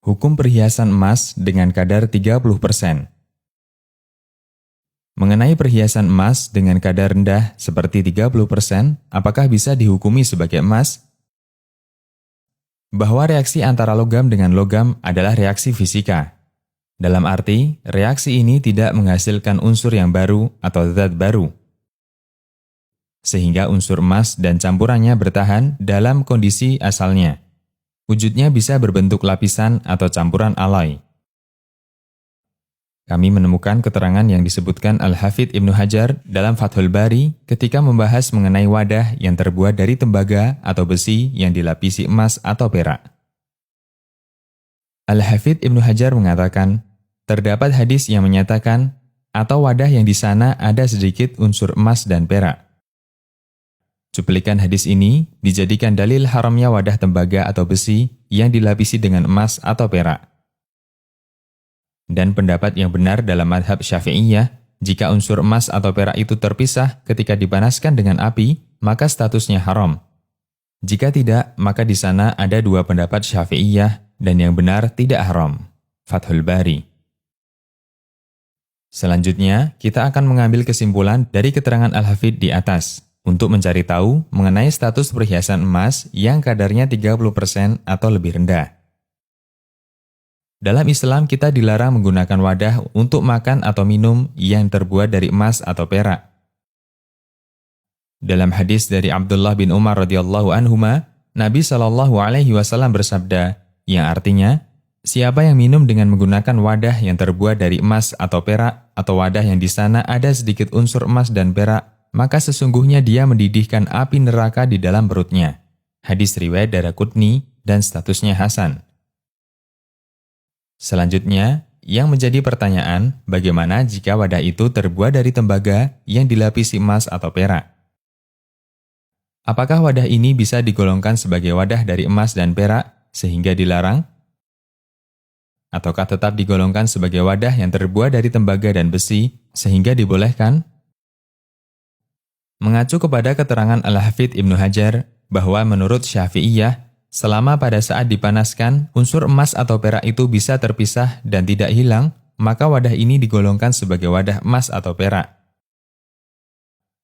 Hukum perhiasan emas dengan kadar 30%. Mengenai perhiasan emas dengan kadar rendah seperti 30%, apakah bisa dihukumi sebagai emas? Bahwa reaksi antara logam dengan logam adalah reaksi fisika. Dalam arti, reaksi ini tidak menghasilkan unsur yang baru atau zat baru, sehingga unsur emas dan campurannya bertahan dalam kondisi asalnya. Wujudnya bisa berbentuk lapisan atau campuran alloy. Kami menemukan keterangan yang disebutkan Al-Hafidz Ibnu Hajar dalam Fathul Bari ketika membahas mengenai wadah yang terbuat dari tembaga atau besi yang dilapisi emas atau perak. Al-Hafidz Ibnu Hajar mengatakan, terdapat hadis yang menyatakan, atau wadah yang di sana ada sedikit unsur emas dan perak. Cuplikan hadis ini dijadikan dalil haramnya wadah tembaga atau besi yang dilapisi dengan emas atau perak. Dan pendapat yang benar dalam madhab Syafi'iyah, jika unsur emas atau perak itu terpisah ketika dipanaskan dengan api, maka statusnya haram. Jika tidak, maka di sana ada dua pendapat Syafi'iyah dan yang benar tidak haram. Fathul Bari. Selanjutnya, kita akan mengambil kesimpulan dari keterangan Al-Hafidz di atas untuk mencari tahu mengenai status perhiasan emas yang kadarnya 30% atau lebih rendah. Dalam Islam kita dilarang menggunakan wadah untuk makan atau minum yang terbuat dari emas atau perak. Dalam hadis dari Abdullah bin Umar radhiyallahu anhuma, Nabi SAW bersabda, yang artinya, siapa yang minum dengan menggunakan wadah yang terbuat dari emas atau perak, atau wadah yang di sana ada sedikit unsur emas dan perak, maka sesungguhnya dia mendidihkan api neraka di dalam perutnya. Hadis riwayat Daraqutni dan statusnya hasan. Selanjutnya, yang menjadi pertanyaan, bagaimana jika wadah itu terbuat dari tembaga yang dilapisi emas atau perak? Apakah wadah ini bisa digolongkan sebagai wadah dari emas dan perak sehingga dilarang? Ataukah tetap digolongkan sebagai wadah yang terbuat dari tembaga dan besi sehingga dibolehkan? Mengacu kepada keterangan Al-Hafidz Ibnu Hajar bahwa menurut Syafi'iyah, selama pada saat dipanaskan, unsur emas atau perak itu bisa terpisah dan tidak hilang, maka wadah ini digolongkan sebagai wadah emas atau perak.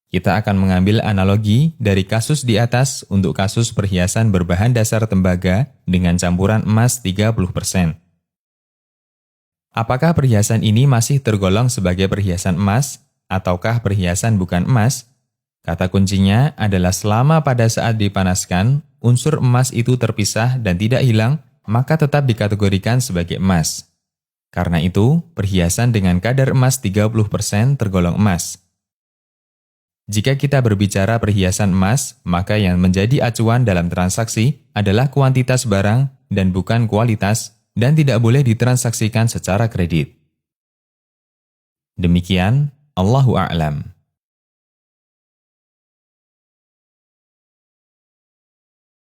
Kita akan mengambil analogi dari kasus di atas untuk kasus perhiasan berbahan dasar tembaga dengan campuran emas 30%. Apakah perhiasan ini masih tergolong sebagai perhiasan emas, ataukah perhiasan bukan emas? Kata kuncinya adalah selama pada saat dipanaskan, unsur emas itu terpisah dan tidak hilang, maka tetap dikategorikan sebagai emas. Karena itu, perhiasan dengan kadar emas 30% tergolong emas. Jika kita berbicara perhiasan emas, maka yang menjadi acuan dalam transaksi adalah kuantitas barang dan bukan kualitas, dan tidak boleh ditransaksikan secara kredit. Demikian, Allahu a'lam.